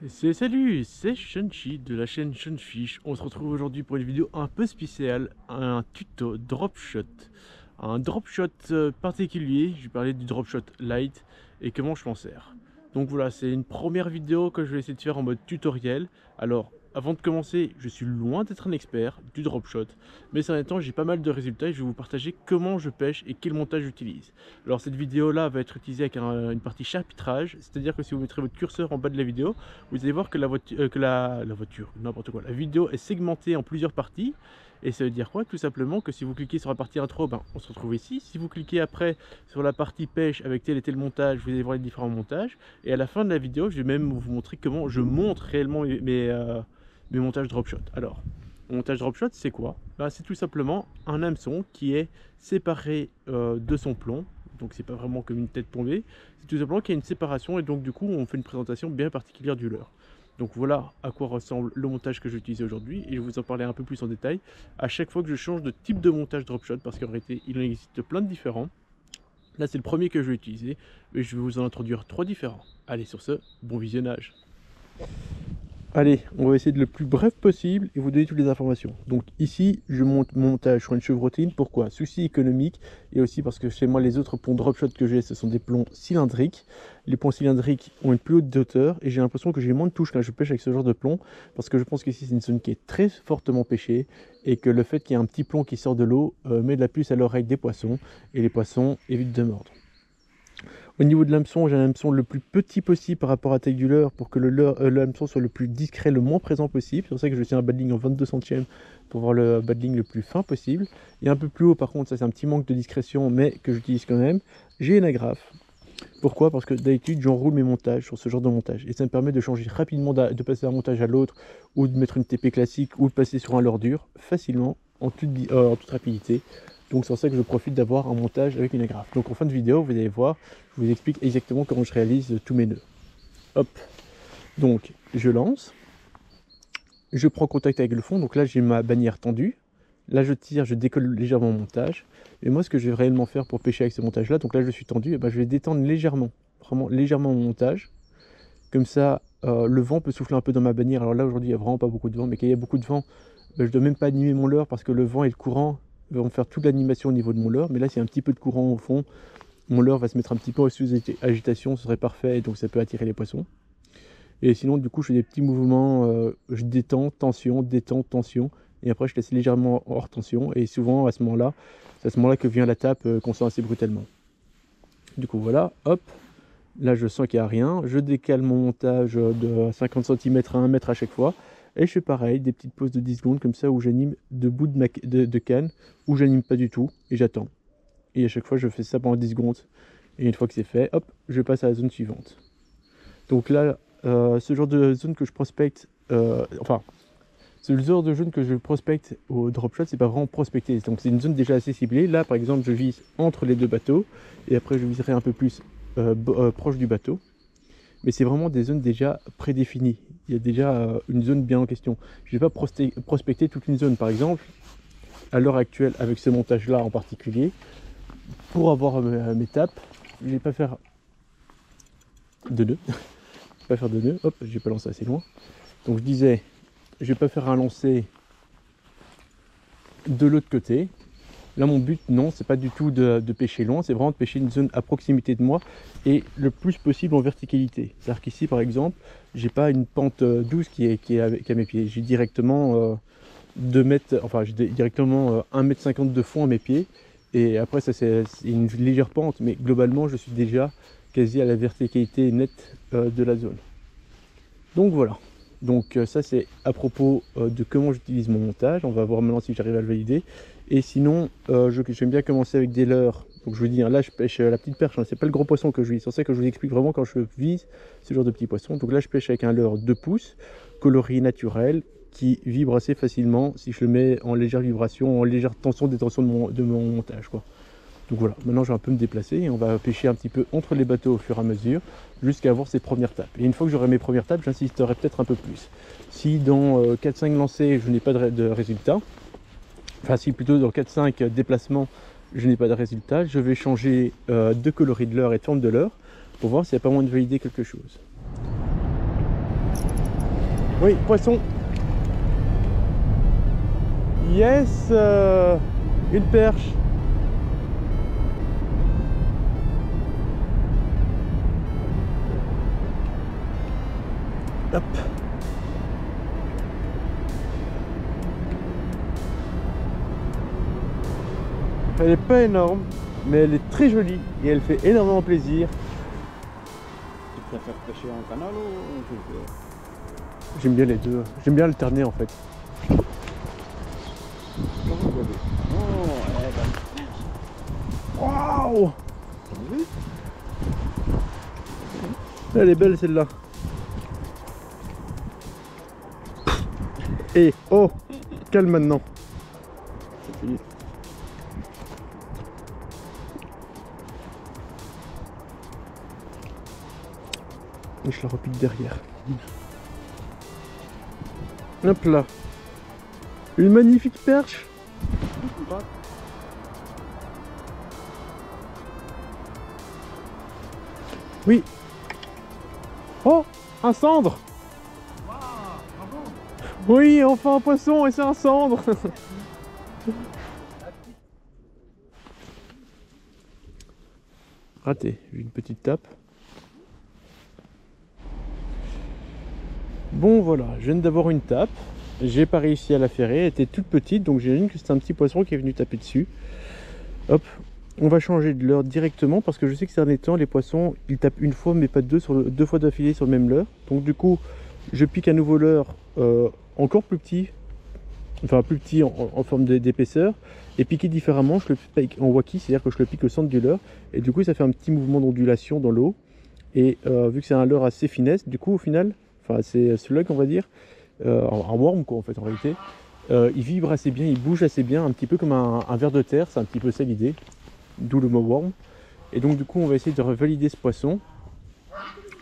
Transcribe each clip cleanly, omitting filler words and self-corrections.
Salut, c'est Shunchi de la chaîne Shunfish. On se retrouve aujourd'hui pour une vidéo un peu spéciale, un tuto drop shot. Un drop shot particulier, je vais parler du drop shot light et comment je m'en sers. Donc voilà, c'est une première vidéo que je vais essayer de faire en mode tutoriel. Alors, avant de commencer, je suis loin d'être un expert du drop shot, mais ces derniers temps j'ai pas mal de résultats et je vais vous partager comment je pêche et quel montage j'utilise. Alors cette vidéo là va être utilisée avec une partie chapitrage, c'est-à-dire que si vous mettrez votre curseur en bas de la vidéo, vous allez voir que la voiture, n'importe quoi, la vidéo est segmentée en plusieurs parties. Et ça veut dire quoi? Tout simplement que si vous cliquez sur la partie intro, ben, on se retrouve ici. Si vous cliquez après sur la partie pêche avec tel et tel montage, vous allez voir les différents montages. Et à la fin de la vidéo, je vais même vous montrer comment je monte réellement mes montages drop shot. Alors, mon montage drop shot, c'est quoi? Ben, c'est tout simplement un hameçon qui est séparé de son plomb. Donc c'est pas vraiment comme une tête tombée. C'est tout simplement qu'il y a une séparation et donc du coup on fait une présentation bien particulière du leurre. Donc voilà à quoi ressemble le montage que j'ai utilisé aujourd'hui et je vais vous en parler un peu plus en détail à chaque fois que je change de type de montage drop shot parce qu'en réalité il en existe plein de différents. Là c'est le premier que je vais utiliser mais je vais vous en introduire 3 différents. Allez, sur ce, bon visionnage. Allez, on va essayer de le plus bref possible et vous donner toutes les informations. Donc ici, je monte mon montage sur une chevrotine. Pourquoi? Souci économique et aussi parce que chez moi, les autres plombs drop shot que j'ai, ce sont des plombs cylindriques. Les plombs cylindriques ont une plus haute hauteur et j'ai l'impression que j'ai moins de touches quand je pêche avec ce genre de plomb parce que je pense qu'ici, c'est une zone qui est très fortement pêchée et que le fait qu'il y ait un petit plomb qui sort de l'eau met de la puce à l'oreille des poissons et les poissons évitent de mordre. Au niveau de l'hameçon, j'ai un hameçon le plus petit possible par rapport à la taille du leurre pour que le hameçon soit le plus discret, le moins présent possible. C'est pour ça que je tiens un badling en 22 centièmes pour avoir le badling le plus fin possible. Et un peu plus haut, par contre, ça c'est un petit manque de discrétion, mais que j'utilise quand même. J'ai une agrafe. Pourquoi? Parce que d'habitude, j'enroule mes montages sur ce genre de montage. Et ça me permet de changer rapidement, de passer d'un montage à l'autre, ou de mettre une TP classique, ou de passer sur un leurre dur, facilement, en toute rapidité. Donc c'est pour ça que je profite d'avoir un montage avec une agrafe. Donc en fin de vidéo, vous allez voir, je vous explique exactement comment je réalise tous mes nœuds. Hop. Donc je lance. Je prends contact avec le fond. Donc là, j'ai ma bannière tendue. Là, je tire, je décolle légèrement mon montage. Et moi, ce que je vais réellement faire pour pêcher avec ce montage-là, donc là, je suis tendu, et ben, je vais détendre légèrement, vraiment légèrement mon montage. Comme ça, le vent peut souffler un peu dans ma bannière. Alors là, aujourd'hui, il n'y a vraiment pas beaucoup de vent, mais quand il y a beaucoup de vent, ben, je ne dois même pas animer mon leurre parce que le vent et le courant vont faire toute l'animation au niveau de mon leurre. Mais là, s'il y a un petit peu de courant au fond, mon leurre va se mettre un petit peu sous agitation, ce serait parfait, et donc ça peut attirer les poissons. Et sinon, du coup, je fais des petits mouvements, je détends, tension, et après je laisse légèrement hors tension, et souvent à ce moment-là, c'est à ce moment-là que vient la tape qu'on sent assez brutalement. Du coup, voilà, hop, là je sens qu'il n'y a rien, je décale mon montage de 50 cm à 1 mètre à chaque fois, et je fais pareil, des petites pauses de 10 secondes comme ça où j'anime de bout de canne, où j'anime pas du tout, et j'attends. Et à chaque fois, je fais ça pendant 10 secondes, et une fois que c'est fait, hop, je passe à la zone suivante. Donc là, ce genre de zone que je prospecte, ce genre de zone que je prospecte au drop shot, c'est pas vraiment prospecter. Donc c'est une zone déjà assez ciblée. Là, par exemple, je vise entre les deux bateaux et après je viserai un peu plus proche du bateau. Mais c'est vraiment des zones déjà prédéfinies. Il y a déjà une zone bien en question. Je ne vais pas prospecter toute une zone. Par exemple, à l'heure actuelle, avec ce montage-là en particulier, pour avoir mes tapes, je ne vais pas faire de nœuds. Pas faire de nœud, hop, j'ai pas lancé assez loin. Donc je disais, je vais pas faire un lancer de l'autre côté. Là mon but, non, c'est pas du tout de pêcher loin, c'est vraiment de pêcher une zone à proximité de moi et le plus possible en verticalité. C'est-à-dire qu'ici par exemple, j'ai pas une pente douce qui est à mes pieds. J'ai directement 2 mètres, enfin j'ai directement 1,50 m de fond à mes pieds. Et après ça c'est une légère pente, mais globalement je suis déjà quasi à la verticalité nette de la zone. Donc voilà, donc ça c'est à propos de comment j'utilise mon montage. On va voir maintenant si j'arrive à le valider. Et sinon, j'aime bien commencer avec des leurres. Donc je vous dis, hein, là je pêche la petite perche, hein, c'est pas le gros poisson que je vise. C'est pour ça que je vous explique vraiment quand je vise ce genre de petits poissons. Donc là je pêche avec un leurre 2 pouces, coloris naturel, qui vibre assez facilement si je le mets en légère vibration, en légère tension, détention de mon montage, quoi. Donc voilà, maintenant je vais un peu me déplacer et on va pêcher un petit peu entre les bateaux au fur et à mesure jusqu'à avoir ces premières tapes. Et une fois que j'aurai mes premières tapes, j'insisterai peut-être un peu plus. Si dans 4-5 lancers je n'ai pas de résultat, enfin si plutôt dans 4-5 déplacements je n'ai pas de résultat, je vais changer de coloris de leurre et de forme de leurre pour voir s'il n'y a pas moyen de valider quelque chose. Oui, poisson. Yes, une perche. Hop. Elle est pas énorme, mais elle est très jolie et elle fait énormément plaisir. Tu préfères pêcher en canal ou en rivière? J'aime bien les deux. J'aime bien alterner en fait. Waouh! Elle est belle celle-là. Et oh, calme maintenant. C'est fini. Et je la repique derrière. Hop là. Une magnifique perche. Oui. Oh, un cendre. Oui, enfin un poisson et c'est un cendre. Raté, j'ai une petite tape. Bon voilà, je viens d'avoir une tape. J'ai pas réussi à la ferrer, elle était toute petite, donc j'imagine que c'est un petit poisson qui est venu taper dessus. Hop, on va changer de leurre directement parce que je sais que ces derniers temps, les poissons, ils tapent une fois mais pas deux, deux fois d'affilée sur le même leurre. Donc du coup, je pique un nouveau leurre encore plus petit, enfin plus petit en forme d'épaisseur, et piqué différemment, je le pique en wacky, c'est-à-dire que je le pique au centre du leurre, et du coup ça fait un petit mouvement d'ondulation dans l'eau. Et vu que c'est un leurre assez finesse, du coup au final, enfin c'est slug on va dire, un worm quoi en fait en réalité, il vibre assez bien, il bouge assez bien, un petit peu comme un ver de terre, c'est un petit peu ça l'idée, d'où le mot worm. Et donc du coup on va essayer de revalider ce poisson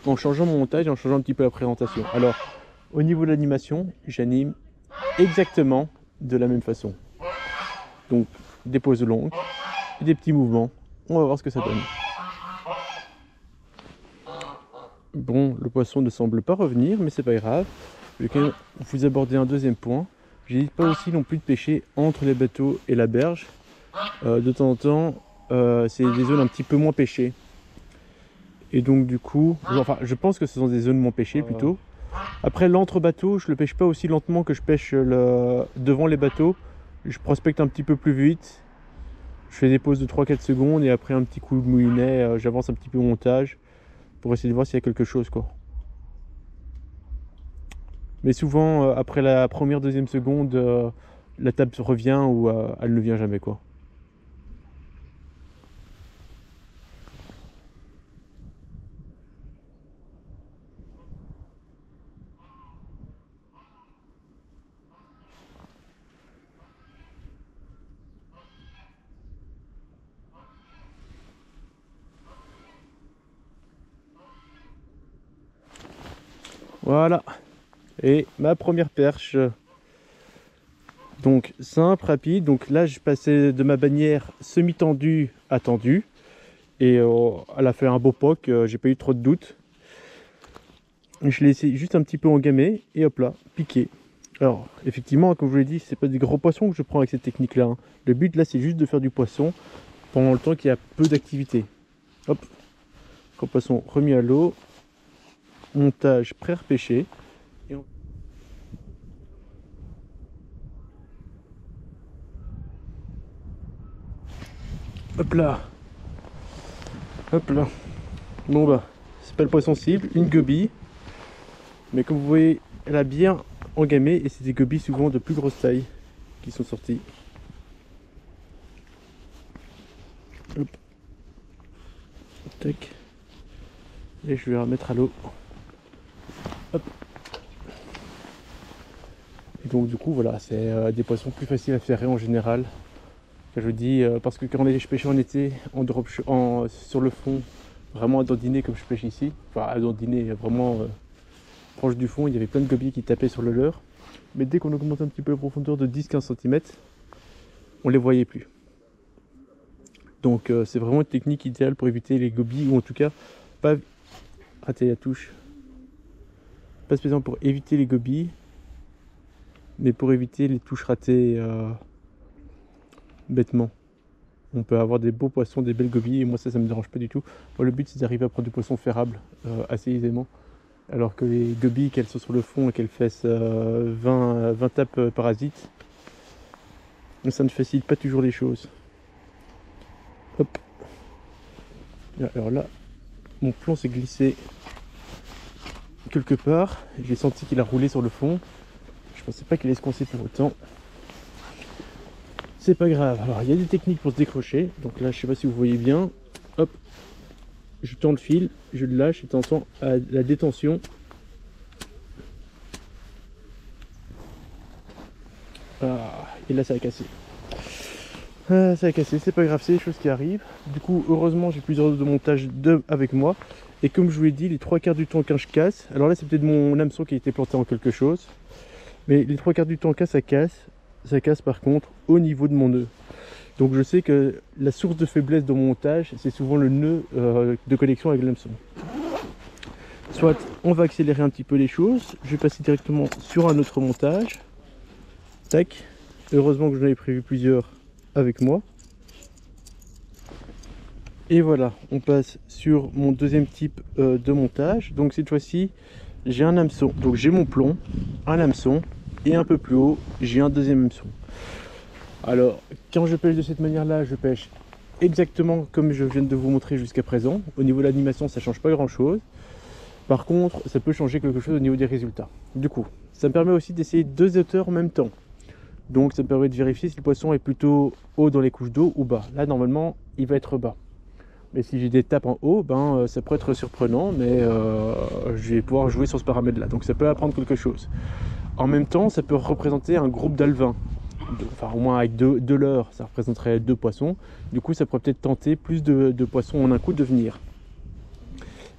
en changeant mon montage et en changeant un petit peu la présentation. Alors au niveau de l'animation, j'anime exactement de la même façon. Donc des pauses longues, des petits mouvements, on va voir ce que ça donne. Bon, le poisson ne semble pas revenir, mais c'est pas grave. Je vais vous aborder un deuxième point. J'hésite pas aussi non plus de pêcher entre les bateaux et la berge. De temps en temps, c'est des zones un petit peu moins pêchées. Et donc du coup, enfin je pense que ce sont des zones moins pêchées plutôt. Après l'entre-bateau, je le pêche pas aussi lentement que je pêche devant les bateaux. Je prospecte un petit peu plus vite. Je fais des pauses de 3-4 secondes et après un petit coup de moulinet, j'avance un petit peu au montage pour essayer de voir s'il y a quelque chose quoi. Mais souvent, après la première, deuxième seconde, la table revient ou elle ne vient jamais quoi. Voilà. Et ma première perche. Donc simple, rapide. Donc là, je passais de ma bannière semi-tendue à tendue. Et elle a fait un beau poc, j'ai pas eu trop de doutes. Je l'ai laissé juste un petit peu engamé et hop là, piqué. Alors effectivement, comme je vous l'ai dit, c'est pas des gros poissons que je prends avec cette technique là. Le but là, c'est juste de faire du poisson pendant le temps qu'il y a peu d'activité. Hop, gros poisson remis à l'eau, montage prêt à repêcher. Hop là. Hop là. Bon bah, c'est pas le poisson cible, une gobie. Mais comme vous voyez, elle a bien engamé et c'est des gobies souvent de plus grosse taille qui sont sortis. Hop. Tac. Et je vais la remettre à l'eau. Hop. Et donc du coup voilà, c'est des poissons plus faciles à ferrer en général. Je vous dis, parce que quand je pêche en été, sur le fond, vraiment à dandiner comme je pêche ici, enfin à dandiner vraiment proche du fond, il y avait plein de gobies qui tapaient sur le leurre. Mais dès qu'on augmente un petit peu la profondeur de 10-15 cm, on les voyait plus. Donc c'est vraiment une technique idéale pour éviter les gobies, ou en tout cas pas rater la touche. pas spécialement pour éviter les gobies, mais pour éviter les touches ratées bêtement. On peut avoir des beaux poissons, des belles gobies, et moi ça me dérange pas du tout. Moi, le but c'est d'arriver à prendre du poisson ferrable assez aisément, alors que les gobies, qu'elles sont sur le fond et qu'elles fassent 20 tapes parasites, ça ne facilite pas toujours les choses. Hop. Alors là, mon plomb s'est glissé quelque part, j'ai senti qu'il a roulé sur le fond. Je pensais pas qu'il allait se coincer pour autant. C'est pas grave. Alors il y a des techniques pour se décrocher. Donc là je sais pas si vous voyez bien. Hop, je tends le fil, je le lâche et t'entends à la détention. Ah, et là ça a cassé. Ah, ça a cassé, c'est pas grave, c'est des choses qui arrivent. Du coup heureusement j'ai plusieurs de montage avec moi. Et comme je vous l'ai dit, les 3/4 du temps quand je casse, alors là c'est peut-être mon hameçon qui a été planté en quelque chose, mais les 3/4 du temps quand ça casse par contre au niveau de mon nœud. Donc je sais que la source de faiblesse de mon montage, c'est souvent le nœud de connexion avec l'hameçon. Soit on va accélérer un petit peu les choses, je vais passer directement sur un autre montage. Tac, heureusement que j'en avais prévu plusieurs avec moi. Et voilà, on passe sur mon deuxième type de montage. Donc cette fois-ci, j'ai un hameçon. Donc j'ai mon plomb, un hameçon, et un peu plus haut, j'ai un deuxième hameçon. Alors, quand je pêche de cette manière-là, je pêche exactement comme je viens de vous montrer jusqu'à présent. Au niveau de l'animation, ça ne change pas grand-chose. Par contre, ça peut changer quelque chose au niveau des résultats. Du coup, ça me permet aussi d'essayer 2 hauteurs en même temps. Donc ça me permet de vérifier si le poisson est plutôt haut dans les couches d'eau ou bas. Là, normalement, il va être bas. Mais si j'ai des tapes en haut, ça pourrait être surprenant, mais je vais pouvoir jouer sur ce paramètre là, donc ça peut apprendre quelque chose. En même temps, ça peut représenter un groupe d'alevins, enfin au moins avec deux leurres, ça représenterait 2 poissons. Du coup ça pourrait peut-être tenter plus de poissons en un coup de venir.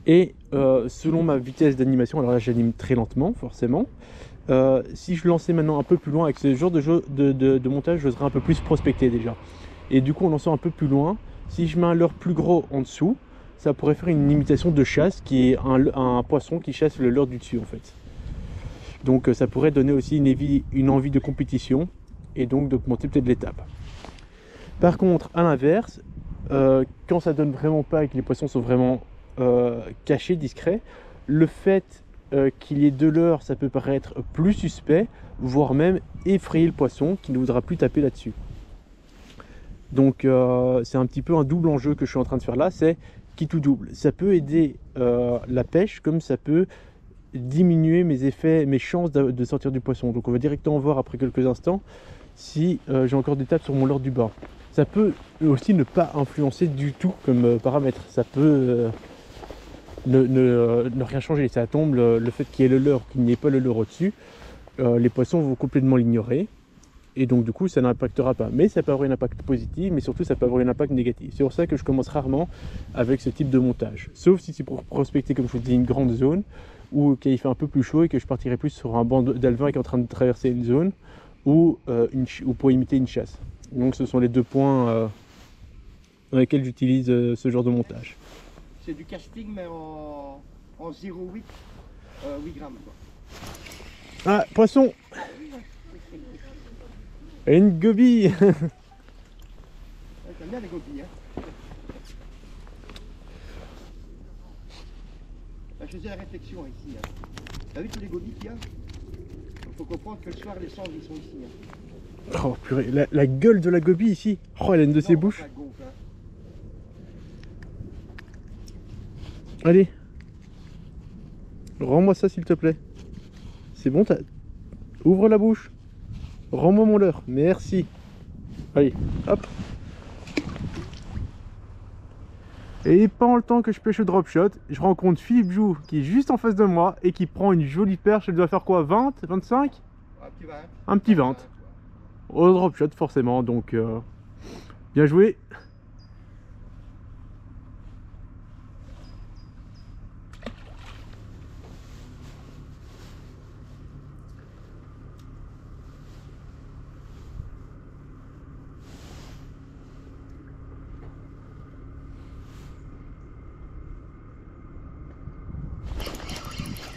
Et selon ma vitesse d'animation, alors là j'anime très lentement forcément, si je lançais maintenant un peu plus loin avec ce genre de montage, j'oserais un peu plus prospecter déjà. Et du coup en lançant un peu plus loin, si je mets un leurre plus gros en dessous, ça pourrait faire une imitation de chasse qui est un poisson qui chasse le leurre du dessus en fait. Donc ça pourrait donner aussi une envie de compétition et donc d'augmenter peut-être l'étape. Par contre, à l'inverse, quand ça donne vraiment pas et que les poissons sont vraiment cachés, discrets, le fait qu'il y ait 2 leurres, ça peut paraître plus suspect, voire même effrayer le poisson qui ne voudra plus taper là-dessus. Donc c'est un petit peu un double enjeu que je suis en train de faire là, c'est qui tout double. Ça peut aider la pêche comme ça peut diminuer mes chances de sortir du poisson. Donc on va directement voir après quelques instants si j'ai encore des tapes sur mon leurre du bas. Ça peut aussi ne pas influencer du tout comme paramètre. Ça peut ne rien changer. Ça tombe le fait qu'il y ait le leurre, qu'il n'y ait pas le leurre au-dessus. Les poissons vont complètement l'ignorer. Et donc du coup ça n'impactera pas, mais ça peut avoir un impact positif, mais surtout ça peut avoir un impact négatif. C'est pour ça que je commence rarement avec ce type de montage, sauf si c'est pour prospecter, comme je vous dis, une grande zone ou qu'il fait un peu plus chaud et que je partirai plus sur un banc d'alevins qui est en train de traverser une zone ou pour imiter une chasse. Donc ce sont les 2 points dans lesquels j'utilise ce genre de montage. C'est du casting mais en 0,8 8 grammes quoi. Ah, poisson! Et une gobie. Ouais, t'aimes bien les gobies, hein. Là, je faisais la réflexion ici. Hein. T'as vu tous les gobies qu'il y a? Il faut comprendre que le soir, les cendres, ils sont ici. Hein. Oh purée, la gueule de la gobie ici. Oh, elle a une de ses bouches. Gonfle, hein. Allez. Rends-moi ça s'il te plaît. C'est bon, ouvre la bouche. Rends-moi mon leurre, merci. Allez, hop. Et pendant le temps que je pêche le drop shot, je rencontre Philippe Joux qui est juste en face de moi et qui prend une jolie perche. Elle doit faire quoi, 20, 25? Un petit 20. Un petit 20. Au drop shot forcément, donc bien joué.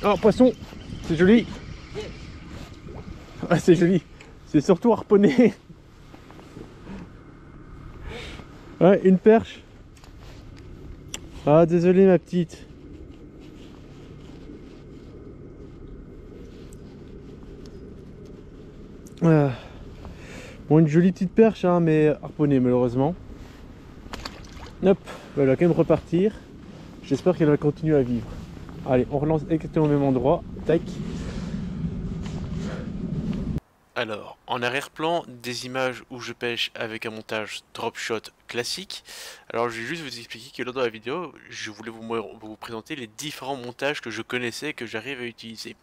Oh, poisson, c'est joli. Ah, c'est joli. C'est surtout harponné. Ouais, une perche. Ah, désolé ma petite. Bon, une jolie petite perche, hein, mais harponnée malheureusement. Hop, elle va quand même repartir. J'espère qu'elle va continuer à vivre. Allez, on relance exactement au même endroit. Tac. Alors, en arrière-plan, des images où je pêche avec un montage drop shot classique. Alors, je vais juste vous expliquer que lors de la vidéo, je voulais vous présenter les différents montages que je connaissais et que j'arrive à utiliser.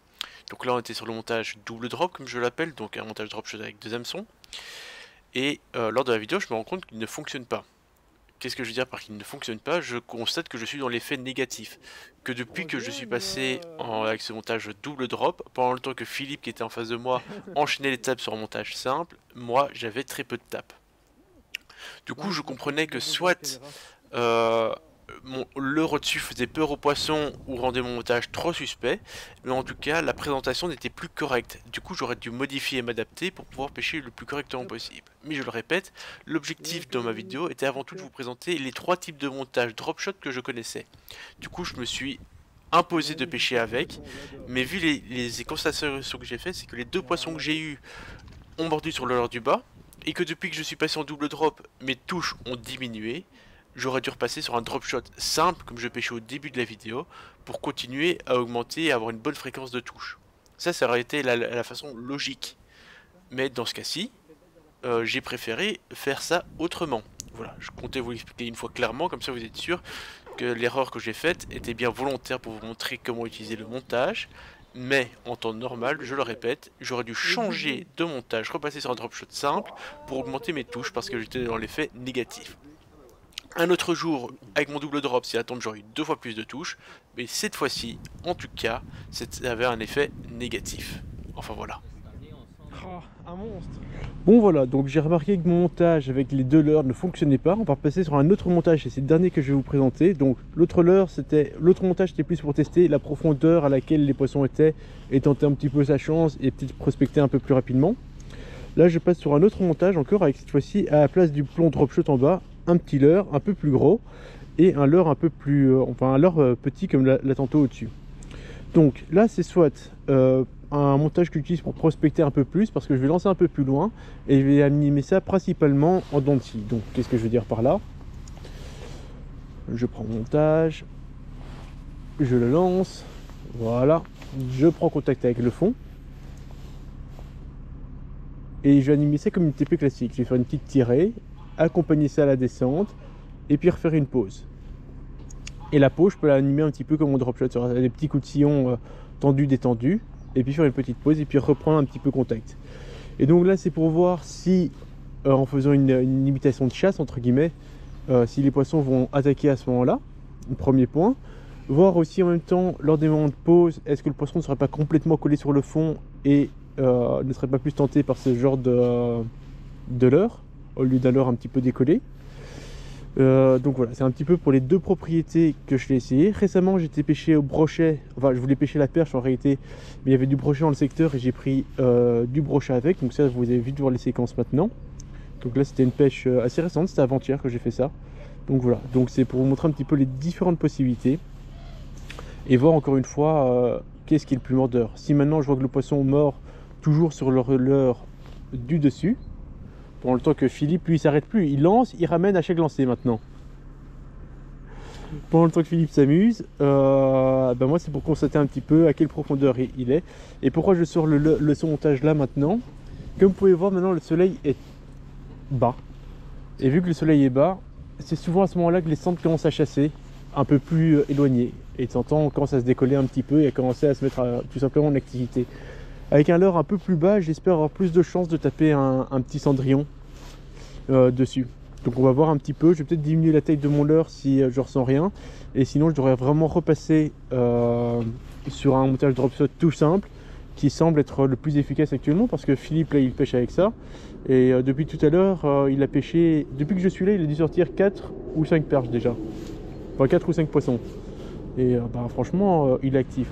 Donc là, on était sur le montage double drop, comme je l'appelle, donc un montage drop shot avec 2 hameçons. Et lors de la vidéo, je me rends compte qu'il ne fonctionne pas. Qu'est-ce que je veux dire par qu'il ne fonctionne pas? Je constate que je suis dans l'effet négatif. Que depuis que je suis passé avec ce montage double drop, pendant le temps que Philippe qui était en face de moi enchaînait les tapes sur un montage simple, moi j'avais très peu de tapes. Du coup je comprenais que soit le au-dessus faisait peur aux poissons ou rendait mon montage trop suspect, mais en tout cas la présentation n'était plus correcte. Du coup j'aurais dû modifier et m'adapter pour pouvoir pêcher le plus correctement possible. Mais je le répète, l'objectif dans ma vidéo était avant tout de vous présenter les 3 types de montage drop shot que je connaissais. Du coup je me suis imposé de pêcher avec, mais vu les constatations que j'ai fait, c'est que les 2 poissons que j'ai eu ont mordu sur le leurre du bas, et que depuis que je suis passé en double drop, mes touches ont diminué. J'aurais dû repasser sur un drop shot simple comme je pêchais au début de la vidéo pour continuer à augmenter et avoir une bonne fréquence de touche. Ça aurait été la façon logique. Mais dans ce cas-ci, j'ai préféré faire ça autrement. Voilà, je comptais vous l'expliquer une fois clairement, comme ça vous êtes sûr que l'erreur que j'ai faite était bien volontaire pour vous montrer comment utiliser le montage. Mais en temps normal, je le répète, j'aurais dû changer de montage, repasser sur un drop shot simple pour augmenter mes touches parce que j'étais dans l'effet négatif. Un autre jour, avec mon double drop, si attendre, j'aurais eu 2 fois plus de touches. Mais cette fois-ci, en tout cas, ça avait un effet négatif. Enfin voilà. Oh, un monstre. Bon voilà, donc j'ai remarqué que mon montage avec les 2 leurres ne fonctionnait pas. On va repasser sur un autre montage et c'est le dernier que je vais vous présenter. Donc l'autre montage c'était plus pour tester la profondeur à laquelle les poissons étaient et tenter un petit peu sa chance et peut-être prospecter un peu plus rapidement. Là je passe sur un autre montage encore avec cette fois-ci à la place du plomb drop shot en bas, un petit leurre un peu plus gros et un leurre un peu plus un leurre petit comme la tantôt au-dessus. Donc là c'est soit un montage que j'utilise pour prospecter un peu plus parce que je vais lancer un peu plus loin et je vais animer ça principalement en dents de scie. Donc qu'est-ce que je veux dire par là? Je prends mon montage, je le lance, voilà, je prends contact avec le fond et je vais animer ça comme une TP classique. Je vais faire une petite tirée, accompagner ça à la descente et puis refaire une pause. Et la pause je peux l'animer un petit peu comme mon drop shot sur des petits coups de sillon tendus détendus et puis faire une petite pause et puis reprendre un petit peu contact. Et donc là c'est pour voir si en faisant une imitation de chasse entre guillemets si les poissons vont attaquer à ce moment là, premier point. Voir aussi en même temps lors des moments de pause, est-ce que le poisson ne serait pas complètement collé sur le fond et ne serait pas plus tenté par ce genre de leurre au lieu d'un leurre un petit peu décollé. Donc voilà, c'est un petit peu pour les 2 propriétés que je l'ai essayé. Récemment j'étais pêché au brochet, enfin je voulais pêcher la perche en réalité, mais il y avait du brochet dans le secteur et j'ai pris du brochet avec, donc ça vous allez vite voir les séquences maintenant. Donc là c'était une pêche assez récente, c'était avant-hier que j'ai fait ça. Donc voilà, donc c'est pour vous montrer un petit peu les différentes possibilités et voir encore une fois qu'est-ce qui est le plus mordeur. Si maintenant je vois que le poisson mord toujours sur le leurre du dessus, pendant le temps que Philippe lui s'arrête plus, il lance, il ramène à chaque lancer maintenant. Pendant le temps que Philippe s'amuse, moi c'est pour constater un petit peu à quelle profondeur il est. Et pourquoi je sors ce montage là maintenant. Comme vous pouvez voir maintenant le soleil est bas. Et vu que le soleil est bas, c'est souvent à ce moment là que les centres commencent à chasser, un peu plus éloignés. Et de temps en temps on commence à se décoller un petit peu et à commencer à se mettre tout simplement en activité. Avec un leurre un peu plus bas, j'espère avoir plus de chances de taper un petit cendrillon dessus. Donc on va voir un petit peu, je vais peut-être diminuer la taille de mon leurre si je ressens rien. Et sinon je devrais vraiment repasser sur un montage drop shot tout simple qui semble être le plus efficace actuellement parce que Philippe là il pêche avec ça. Et depuis tout à l'heure il a pêché, depuis que je suis là il a dû sortir 4 ou 5 perches déjà. Enfin 4 ou 5 poissons. Et franchement il est actif.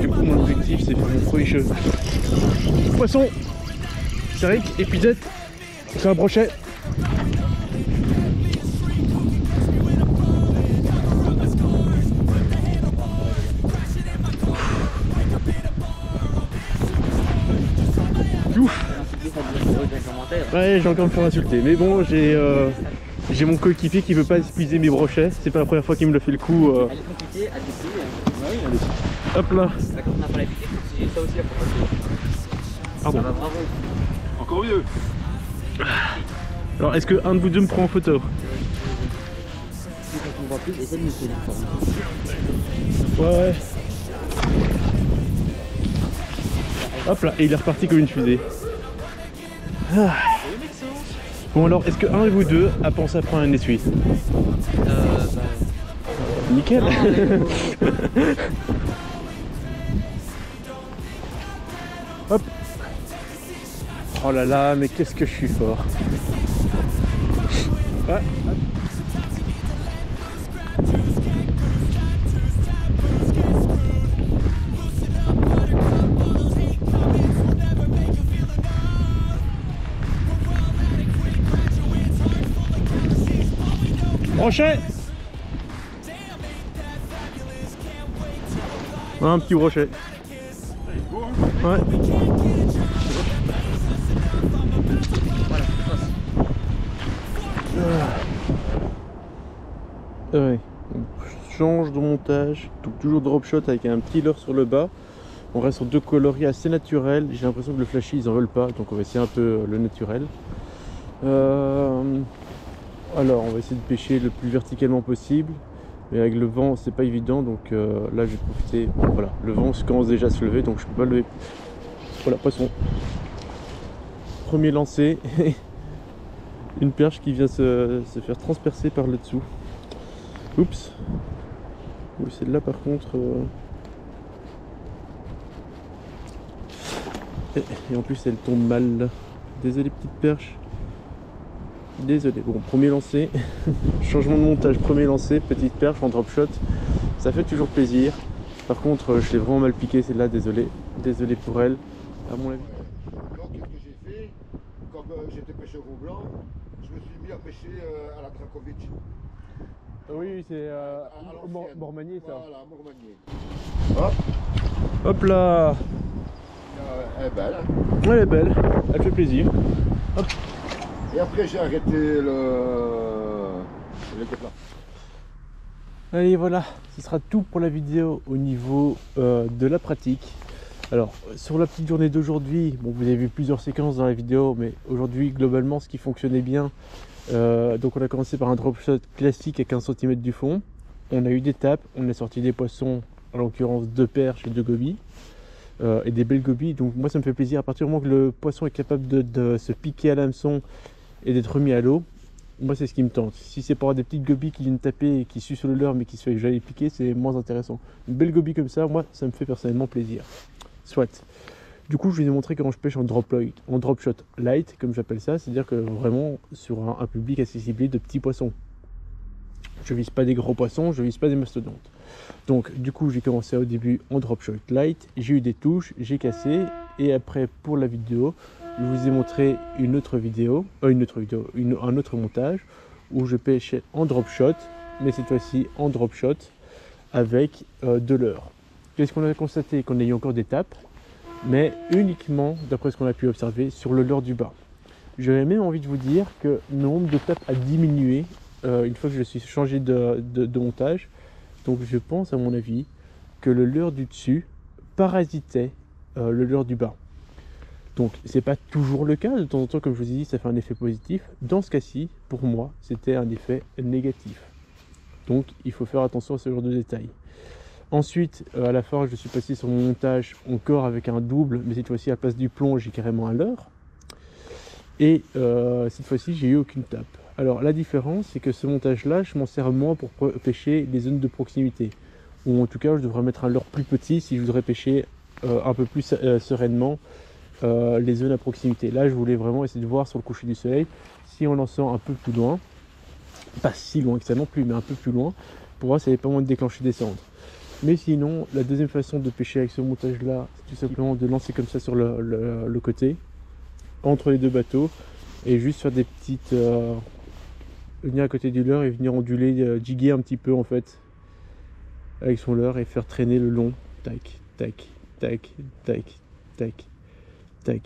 Du coup, mon objectif, c'est faire mon premier jeu. Poisson, Céric, épuisette, c'est un brochet. Ouf. Ouais, j'ai encore me faire insulter, mais bon, j'ai mon coéquipier qui veut pas épuiser mes brochets. C'est pas la première fois qu'il me le fait le coup. Elle est compliquée à déplier. Oui, allez. Hop là. La corde n'a pas la piquer, c'est ça aussi à propos. Pardon. Ça va bravo. Encore mieux. Alors, est-ce que un de vous deux me prend en photo? Si on voit plus, essaie de nous tenir. Ouais. Hop là, et il est reparti comme une fusée. Ah. Bon alors, est-ce que un de vous deux a pensé à prendre un essuie? Nickel. Hop. Oh là là, mais qu'est-ce que je suis fort. Ouais. Brochet. Ouais, un petit brochet. Ouais. Ouais. On change de montage, donc toujours drop shot avec un petit leurre sur le bas. On reste sur deux coloris assez naturels. J'ai l'impression que le flashy ils en veulent pas, donc on va essayer un peu le naturel. Alors on va essayer de pêcher le plus verticalement possible, mais avec le vent c'est pas évident, donc là je vais profiter. Bon, voilà, le vent commence déjà à se lever, donc je peux pas lever. Voilà, poisson. Premier lancé, une perche qui vient se faire transpercer par le dessous. Oups. Oui, celle-là par contre. Et en plus elle tombe mal là. Désolé petite perche. Désolé. Bon, premier lancé. Changement de montage, premier lancé, petite perche en drop shot. Ça fait toujours plaisir. Par contre, je l'ai vraiment mal piqué celle-là, désolé. Désolé pour elle. À mon avis. Donc, qu'est-ce que j'ai fait? Comme j'étais pêcheur au blanc, je me suis mis à pêcher à la Dracovic. Oui, c'est Mormanier ça. Voilà, Mormanier. Hop. Hop là. Elle est belle. Ouais, elle est belle. Elle fait plaisir. Hop. Et après, j'ai arrêté le déplat. Allez, voilà. Ce sera tout pour la vidéo au niveau de la pratique. Alors, sur la petite journée d'aujourd'hui, bon, vous avez vu plusieurs séquences dans la vidéo, mais aujourd'hui, globalement, ce qui fonctionnait bien, donc on a commencé par un drop shot classique à 15 cm du fond. On a eu des tapes, on a sorti des poissons, en l'occurrence 2 perches et 2 gobies, et des belles gobies. Donc moi ça me fait plaisir, à partir du moment que le poisson est capable de se piquer à l'hameçon et d'être remis à l'eau, moi c'est ce qui me tente. Si c'est pour avoir des petites gobies qui viennent taper et qui suent sur le leurre mais qui se fait que j'allais piquer, c'est moins intéressant. Une belle gobie comme ça, moi ça me fait personnellement plaisir. Soit. Du coup, je vais vous montrer comment je pêche en drop shot light, comme j'appelle ça, c'est-à-dire que vraiment sur un public assez ciblé de petits poissons. Je vise pas des gros poissons, je vise pas des mastodontes. Donc, du coup, j'ai commencé au début en drop shot light, j'ai eu des touches, j'ai cassé, et après, pour la vidéo, je vous ai montré un autre montage où je pêchais en drop shot, mais cette fois-ci en drop shot avec de leurre. Qu'est-ce qu'on a constaté? Qu'on a eu encore des tapes, mais uniquement, d'après ce qu'on a pu observer, sur le leurre du bas. J'aurais même envie de vous dire que le nombre de tapes a diminué une fois que je suis changé de montage. Donc je pense, à mon avis, que le leurre du dessus parasitait le leurre du bas. Donc c'est pas toujours le cas, de temps en temps, comme je vous ai dit, ça fait un effet positif. Dans ce cas-ci, pour moi, c'était un effet négatif. Donc il faut faire attention à ce genre de détails. Ensuite, à la fin, je suis passé sur mon montage encore avec un double, mais cette fois-ci, à la place du plomb, j'ai carrément un leurre. Et cette fois-ci, j'ai eu aucune tape. Alors, la différence, c'est que ce montage-là, je m'en sers moins pour pêcher les zones de proximité. Ou en tout cas, je devrais mettre un leurre plus petit si je voudrais pêcher un peu plus sereinement les zones à proximité. Là, je voulais vraiment essayer de voir sur le coucher du soleil si en lançant un peu plus loin, pas si loin que ça non plus, mais un peu plus loin, pour voir s'il n'y avait pas moyen de déclencher des cendres. Mais sinon, la deuxième façon de pêcher avec ce montage là, c'est tout simplement de lancer comme ça sur le côté, entre les deux bateaux, et juste faire des petites... venir à côté du leurre et venir onduler, jiguer un petit peu en fait, avec son leurre et faire traîner le long. Tac, tac, tac, tac, tac, tac,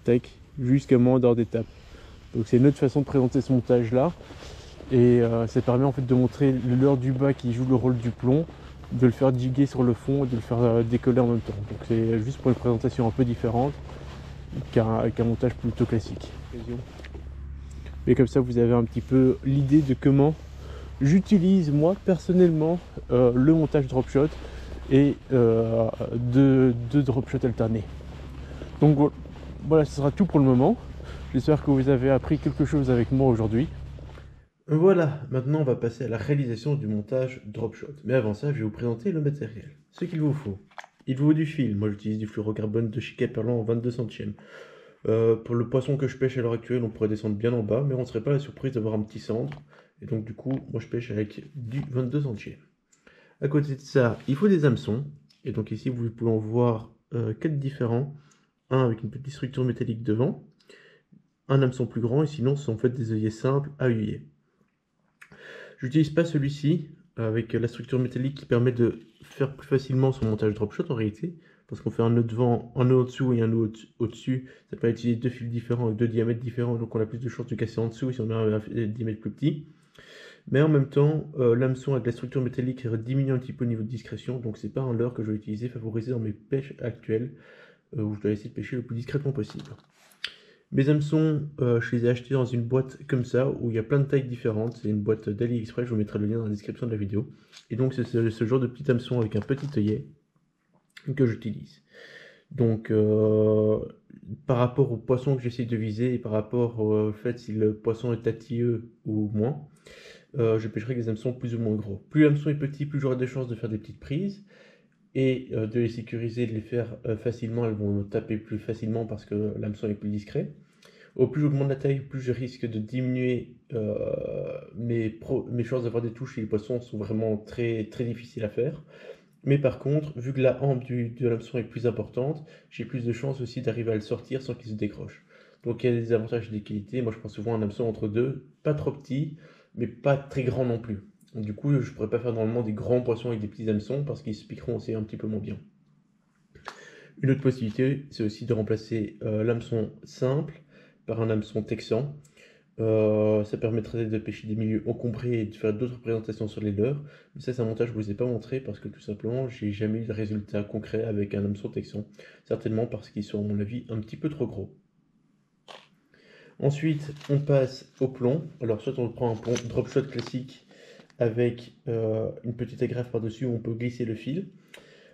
tac, jusqu'à moment d'ordre d'étape. Donc c'est une autre façon de présenter ce montage là. Et ça permet en fait de montrer le leurre du bas qui joue le rôle du plomb, de le faire jiguer sur le fond et de le faire décoller en même temps. Donc c'est juste pour une présentation un peu différente qu'un montage plutôt classique. Mais comme ça vous avez un petit peu l'idée de comment j'utilise moi personnellement le montage drop shot et deux drop shots alternés. Donc voilà, ce sera tout pour le moment. J'espère que vous avez appris quelque chose avec moi aujourd'hui. Voilà, maintenant on va passer à la réalisation du montage drop shot. Mais avant ça, je vais vous présenter le matériel. Ce qu'il vous faut. Il vous faut du fil. Moi j'utilise du fluorocarbone de chez Caperlan en 22 centièmes. Pour le poisson que je pêche à l'heure actuelle, on pourrait descendre bien en bas, mais on ne serait pas la surprise d'avoir un petit cendre. Et donc du coup, moi je pêche avec du 22 centièmes. À côté de ça, il faut des hameçons. Et donc ici, vous pouvez en voir 4 différents. Un avec une petite structure métallique devant, un hameçon plus grand, et sinon ce sont en fait des œillets simples à huiller. J'utilise pas celui-ci avec la structure métallique qui permet de faire plus facilement son montage drop shot en réalité, parce qu'on fait un nœud devant, un nœud au-dessous et un nœud au-dessus. Ça permet d'utiliser deux fils différents avec deux diamètres différents, donc on a plus de chances de casser en dessous si on a un diamètre plus petit. Mais en même temps, l'hameçon avec la structure métallique diminue un petit peu au niveau de discrétion, donc c'est pas un leurre que je vais utiliser favorisé dans mes pêches actuelles, où je dois essayer de pêcher le plus discrètement possible. Mes hameçons, je les ai achetés dans une boîte comme ça, où il y a plein de tailles différentes. C'est une boîte d'AliExpress, je vous mettrai le lien dans la description de la vidéo. Et donc c'est ce genre de petit hameçon avec un petit œillet que j'utilise. Donc par rapport au poisson que j'essaie de viser, et par rapport au fait si le poisson est tatilleux ou moins, je pêcherai avec des hameçons plus ou moins gros. Plus l'hameçon est petit, plus j'aurai de chances de faire des petites prises et de les sécuriser, de les faire facilement. Elles vont taper plus facilement parce que l'hameçon est plus discret. Au plus j'augmente la taille, plus je risque de diminuer mes chances d'avoir des touches, et les poissons sont vraiment très, très difficiles à faire. Mais par contre, vu que la hampe de l'hameçon est plus importante, j'ai plus de chances aussi d'arriver à le sortir sans qu'il se décroche. Donc il y a des avantages et des qualités. Moi je prends souvent un hameçon entre deux, pas trop petit, mais pas très grand non plus. Du coup, je ne pourrais pas faire normalement des grands poissons avec des petits hameçons parce qu'ils se piqueront aussi un petit peu moins bien. Une autre possibilité, c'est aussi de remplacer l'hameçon simple par un hameçon texan. Ça permettrait de pêcher des milieux encombrés et de faire d'autres présentations sur les leurres. Mais ça, c'est un montage que je ne vous ai pas montré parce que tout simplement, j'ai jamais eu de résultat concret avec un hameçon texan. Certainement parce qu'ils sont, à mon avis, un petit peu trop gros. Ensuite, on passe au plomb. Alors, soit on prend un plomb drop shot classique avec une petite agrafe par-dessus où on peut glisser le fil.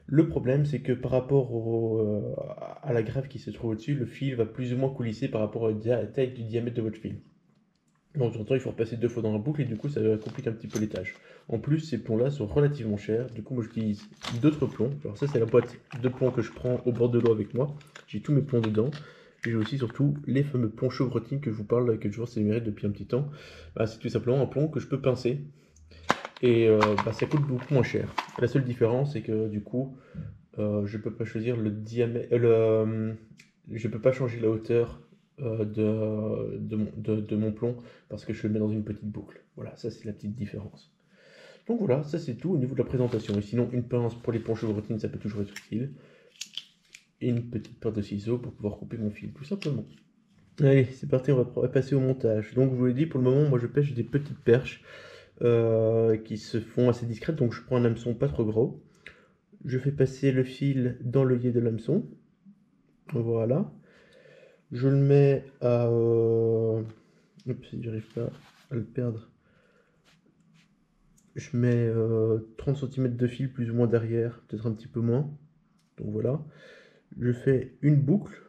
Le problème, c'est que par rapport à la grave qui se trouve au-dessus, le fil va plus ou moins coulisser par rapport à la taille du diamètre de votre fil. Donc, en temps, il faut repasser 2 fois dans la boucle et du coup, ça complique un petit peu les tâches. En plus, ces plombs-là sont relativement chers. Du coup, moi, j'utilise d'autres plombs. Alors, ça, c'est la boîte de plombs que je prends au bord de l'eau avec moi. J'ai tous mes plombs dedans. Et j'ai aussi surtout les fameux plombs chevrotines que je vous parle, que je vois s'améliorer depuis un petit temps. C'est tout simplement un plomb que je peux pincer. Et ça coûte beaucoup moins cher. La seule différence, c'est que du coup, je peux pas choisir le diamètre, je peux pas changer la hauteur de mon plomb parce que je le mets dans une petite boucle. Voilà, ça c'est la petite différence. Donc voilà, ça c'est tout au niveau de la présentation. Et sinon, une pince pour les plombs chevrotines, ça peut toujours être utile. Et une petite paire de ciseaux pour pouvoir couper mon fil, tout simplement. Allez, c'est parti, on va passer au montage. Donc je vous l'ai dit, pour le moment, moi je pêche des petites perches qui se font assez discrètes. Donc je prends un hameçon pas trop gros. Je fais passer le fil dans l'œillet de l'hameçon. Voilà. Je le mets à... Oups, j'arrive pas à le perdre. Je mets 30 cm de fil plus ou moins derrière, peut-être un petit peu moins. Donc voilà. Je fais une boucle.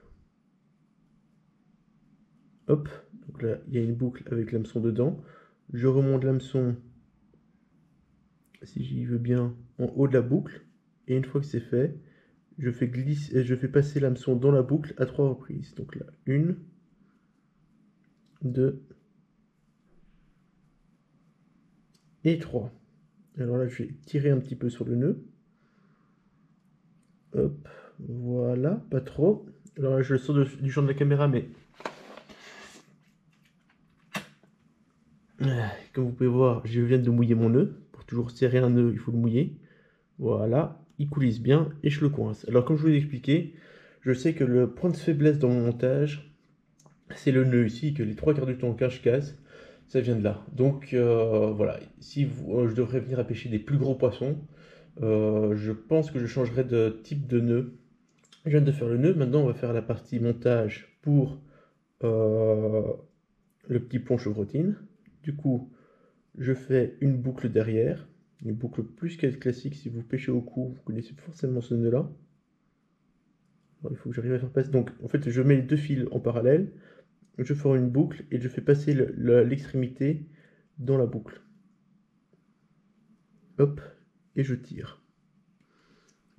Hop. Donc là, il y a une boucle avec l'hameçon dedans. Je remonte l'hameçon, si j'y veux bien, en haut de la boucle. Et une fois que c'est fait, je fais passer l'hameçon dans la boucle à 3 reprises. Donc là, 1, 2 et 3. Alors là, je vais tirer un petit peu sur le nœud. Hop, voilà, pas trop. Alors là, je le sors du champ de la caméra, mais comme vous pouvez voir, je viens de mouiller mon nœud. Pour toujours serrer un nœud, il faut le mouiller. Voilà, il coulisse bien et je le coince. Alors comme je vous l'ai expliqué, je sais que le point de faiblesse dans mon montage, c'est le nœud ici, que les 3/4 du temps quand je casse, ça vient de là. Donc voilà, si je devrais venir à pêcher des plus gros poissons, je pense que je changerai de type de nœud. Je viens de faire le nœud, maintenant on va faire la partie montage pour le petit pont chevrotine. Du coup, je fais une boucle derrière, une boucle plus classique. Si vous pêchez au cou, vous connaissez forcément ce nœud là. Il faut que j'arrive à faire passer. Donc en fait, je mets les deux fils en parallèle, je fais une boucle et je fais passer l'extrémité dans la boucle. Hop, et je tire.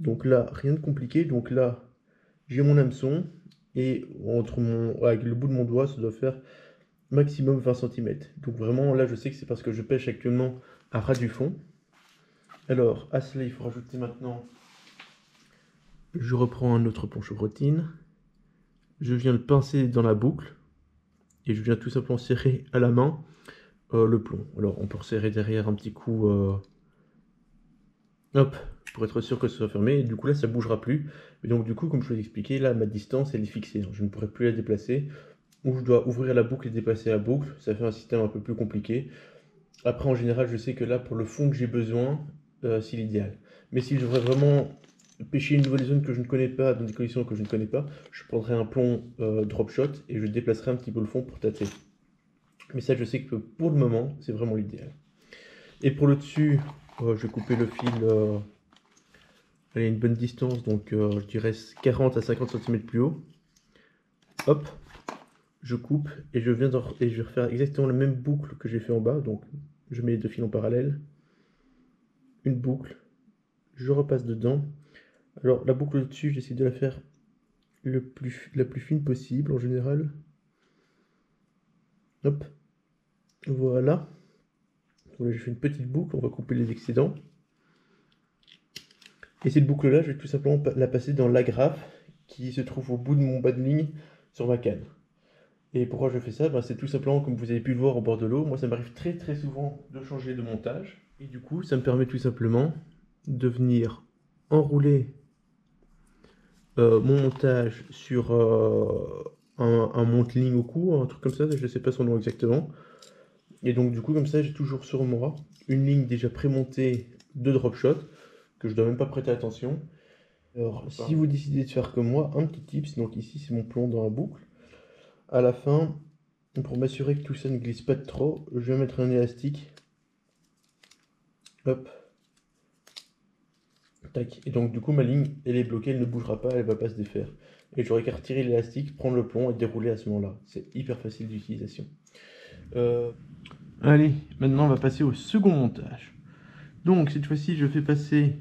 Donc là, rien de compliqué. Donc là, j'ai mon hameçon et avec le bout de mon doigt, ça doit faire maximum 20 cm. Donc vraiment, là, je sais que c'est parce que je pêche actuellement à ras du fond. Alors, à cela, il faut rajouter maintenant, je reprends un autre pont chevrotine, je viens le pincer dans la boucle, et je viens tout simplement serrer à la main le plomb. Alors, on peut resserrer derrière un petit coup, hop, pour être sûr que ce soit fermé, et du coup là, ça ne bougera plus. Et donc du coup, comme je vous l'ai expliqué, là, ma distance, elle est fixée, je ne pourrai plus la déplacer, ou je dois ouvrir la boucle et déplacer la boucle, ça fait un système un peu plus compliqué. Après, en général, je sais que là, pour le fond que j'ai besoin, c'est l'idéal. Mais si je voudrais vraiment pêcher une nouvelle zone que je ne connais pas, dans des conditions que je ne connais pas, je prendrai un plomb drop shot et je déplacerai un petit peu le fond pour tâter. Mais ça, je sais que pour le moment, c'est vraiment l'idéal. Et pour le dessus, je vais couper le fil à une bonne distance, donc je dirais 40 à 50 cm plus haut. Hop, je coupe et je vais refaire exactement la même boucle que j'ai fait en bas. Donc je mets les deux fils en parallèle, une boucle, je repasse dedans. Alors la boucle au-dessus, j'essaie de la faire la plus fine possible en général. Hop, voilà. Voilà, j'ai fait une petite boucle, on va couper les excédents. Et cette boucle là, je vais tout simplement la passer dans l'agrafe qui se trouve au bout de mon bas de ligne sur ma canne. Et pourquoi je fais ça? C'est tout simplement, comme vous avez pu le voir au bord de l'eau, moi ça m'arrive très souvent de changer de montage. Et du coup, ça me permet tout simplement de venir enrouler mon montage sur un monte-ligne au cou, un truc comme ça, je ne sais pas son nom exactement. Et donc du coup, comme ça, j'ai toujours sur moi une ligne déjà prémontée de drop shot, que je dois même pas prêter attention. Alors, si vous décidez de faire comme moi, un petit tips, donc ici c'est mon plomb dans la boucle. À la fin, pour m'assurer que tout ça ne glisse pas de trop, je vais mettre un élastique. Hop. Tac. Et donc du coup ma ligne, elle est bloquée, elle ne bougera pas, elle va pas se défaire. Et j'aurai qu'à retirer l'élastique, prendre le plomb et dérouler à ce moment-là. C'est hyper facile d'utilisation. Allez, maintenant on va passer au second montage. Donc cette fois-ci, je fais passer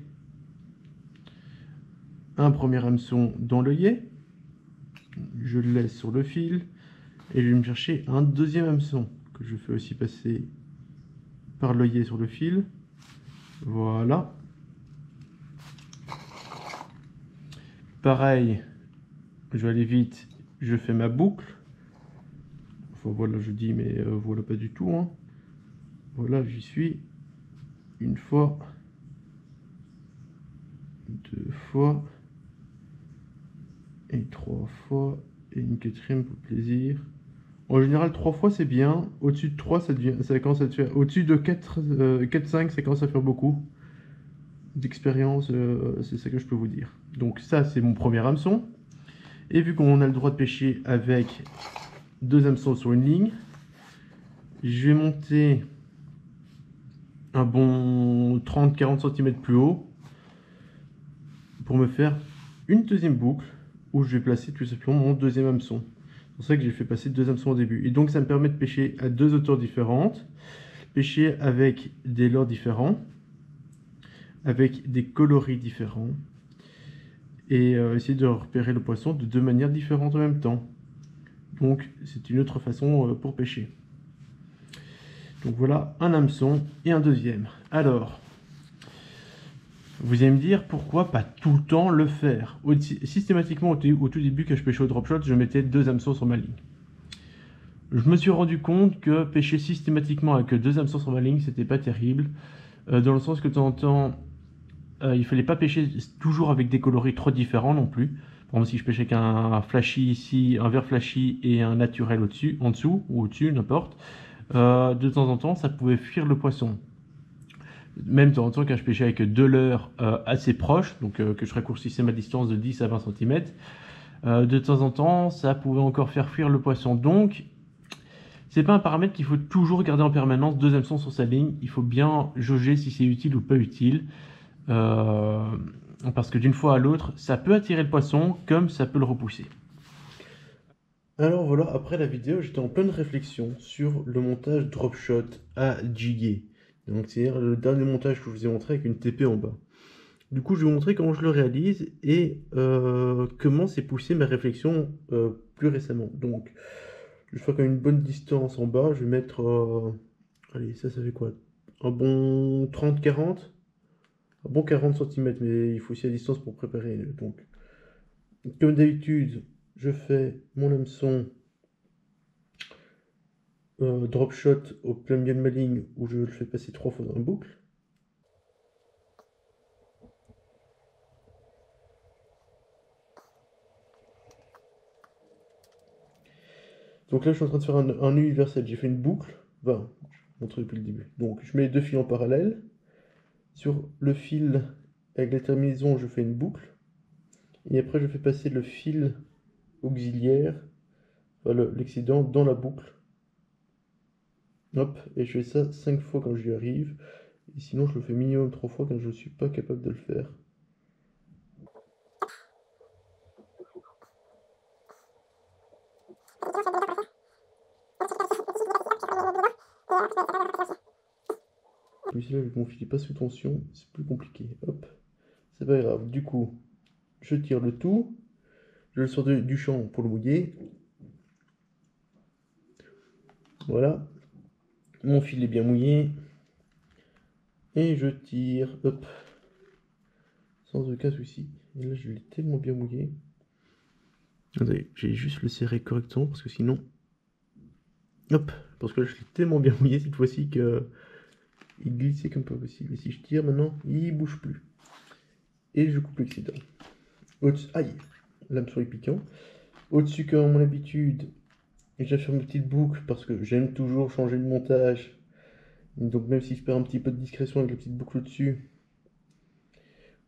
un premier hameçon dans l'œillet. Je le laisse sur le fil. Et je vais me chercher un deuxième hameçon que je fais aussi passer par l'œillet sur le fil. Voilà. Pareil, je vais aller vite, je fais ma boucle. Enfin voilà, je dis, mais voilà pas du tout. Hein. Voilà, j'y suis. Une fois. Deux fois. Et trois fois. Et une quatrième pour plaisir. En général, 3 fois c'est bien. Au-dessus de 3, ça commence à te faire. Au-dessus de 4-5, ça commence à faire beaucoup. D'expérience, c'est ça que je peux vous dire. Donc, ça, c'est mon premier hameçon. Et vu qu'on a le droit de pêcher avec 2 hameçons sur une ligne, je vais monter un bon 30-40 cm plus haut pour me faire une deuxième boucle où je vais placer tout simplement mon deuxième hameçon. C'est pour ça que j'ai fait passer 2 hameçons au début. Et donc ça me permet de pêcher à 2 hauteurs différentes, pêcher avec des leurres différents, avec des coloris différents. et essayer de repérer le poisson de deux manières différentes en même temps. Donc c'est une autre façon pour pêcher. Donc voilà un hameçon et un deuxième. Alors, vous allez me dire pourquoi pas tout le temps le faire. Systématiquement au tout début que je pêchais au drop shot, je mettais 2 hameçons sur ma ligne. Je me suis rendu compte que pêcher systématiquement avec 2 hameçons sur ma ligne, c'était pas terrible. Dans le sens que de temps en temps, il fallait pas pêcher toujours avec des coloris trop différents non plus. Par exemple, si je pêchais avec un flashy ici, un vert flashy et un naturel au-dessus, en dessous ou au-dessus, n'importe, de temps en temps, ça pouvait fuir le poisson. Même de temps en temps, quand je pêchais avec 2 leurres assez proches, donc que je raccourcissais ma distance de 10 à 20 cm, de temps en temps, ça pouvait encore faire fuir le poisson. Donc, c'est pas un paramètre qu'il faut toujours garder en permanence 2 hameçons sur sa ligne. Il faut bien jauger si c'est utile ou pas utile. Parce que d'une fois à l'autre, ça peut attirer le poisson comme ça peut le repousser. Alors voilà, après la vidéo, j'étais en pleine réflexion sur le montage drop shot à jigger. Donc c'est-à-dire le dernier montage que je vous ai montré avec une TP en bas. Du coup, je vais vous montrer comment je le réalise et comment s'est poussé ma réflexion plus récemment. Donc, je vais faire quand même une bonne distance en bas. Je vais mettre, allez, ça fait quoi? Un bon 30-40? Un bon 40 cm, mais il faut aussi la distance pour préparer. Donc, comme d'habitude, je fais mon hameçon drop shot au plein milieu de ma ligne où je le fais passer 3 fois dans la boucle. Donc là, je suis en train de faire un nœud universel. J'ai fait une boucle. Enfin, je vais montrer depuis le début. Donc, je mets les 2 fils en parallèle. Sur le fil avec la terminaison, je fais une boucle. Et après, je fais passer le fil auxiliaire, enfin, l'excédent, dans la boucle. Hop, et je fais ça 5 fois quand j'y arrive. Et sinon, je le fais minimum 3 fois quand je ne suis pas capable de le faire. Mais là, vu que mon fil n'est pas sous tension, c'est plus compliqué. Hop, c'est pas grave. Du coup, je tire le tout. Je le sors du champ pour le mouiller. Voilà. Mon fil est bien mouillé. Et je tire. Hop. Sans aucun souci. Et là, je l'ai tellement bien mouillé. Attendez, j'ai juste le serré correctement parce que sinon... Hop. Parce que là, je l'ai tellement bien mouillé cette fois-ci que... il glissait comme pas possible. Et si je tire maintenant, il bouge plus. Et je coupe l'excédent. Aïe, l'hameçon est piquant. Au-dessus, comme à mon habitude, j'ai fait une petite boucle parce que j'aime toujours changer de montage. Donc même si je perds un petit peu de discrétion avec la petite boucle au-dessus,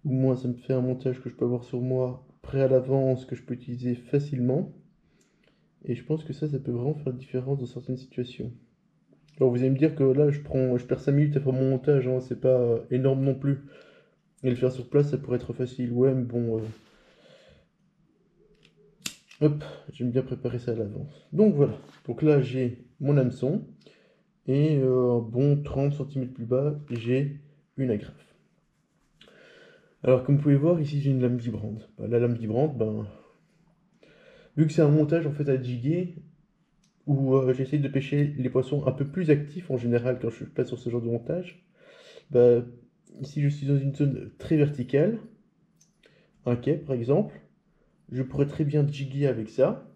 au moins ça me fait un montage que je peux avoir sur moi, prêt à l'avance, que je peux utiliser facilement. Et je pense que ça peut vraiment faire la différence dans certaines situations. Alors vous allez me dire que là je perds 5 minutes à faire mon montage, hein, c'est pas énorme non plus. Et le faire sur place ça pourrait être facile, ouais mais bon... Hop, j'aime bien préparer ça à l'avance. Donc voilà, donc là j'ai mon hameçon, et un bon 30 cm plus bas, j'ai une agrafe. Alors comme vous pouvez voir, ici j'ai une lame vibrante. La lame vibrante, vu que c'est un montage en fait à jigger, où j'essaie de pêcher les poissons un peu plus actifs en général quand je passe sur ce genre de montage, ici je suis dans une zone très verticale, un quai par exemple, je pourrais très bien jigger avec ça,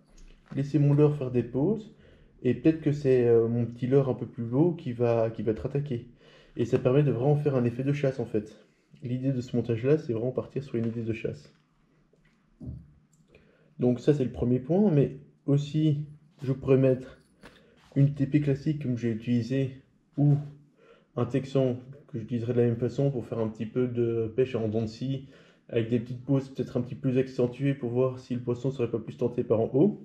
laisser mon leurre faire des pauses, et peut-être que c'est mon petit leurre un peu plus haut qui va être attaqué. Et ça permet de vraiment faire un effet de chasse en fait. L'idée de ce montage là, c'est vraiment partir sur une idée de chasse. Donc ça c'est le premier point, mais aussi je pourrais mettre une TP classique comme j'ai utilisé, ou un texan que j'utiliserai de la même façon pour faire un petit peu de pêche en dents de scie, avec des petites pauses peut-être un petit peu plus accentuées pour voir si le poisson serait pas plus tenté par en haut.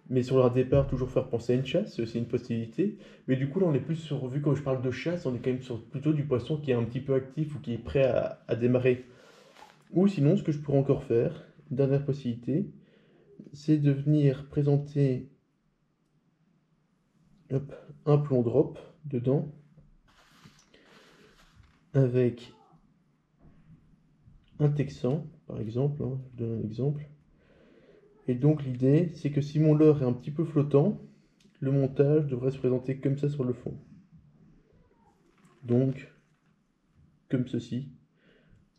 Mais sur leur départ, toujours faire penser à une chasse, c'est aussi une possibilité. Mais du coup, là, on est plus sur, vu quand je parle de chasse, on est quand même sur plutôt du poisson qui est un petit peu actif ou qui est prêt à démarrer. Ou sinon, ce que je pourrais encore faire, une dernière possibilité, c'est de venir présenter un plomb drop dedans, avec un texan, par exemple, hein, je donne un exemple. Et donc l'idée, c'est que si mon leurre est un petit peu flottant, le montage devrait se présenter comme ça sur le fond. Donc, comme ceci.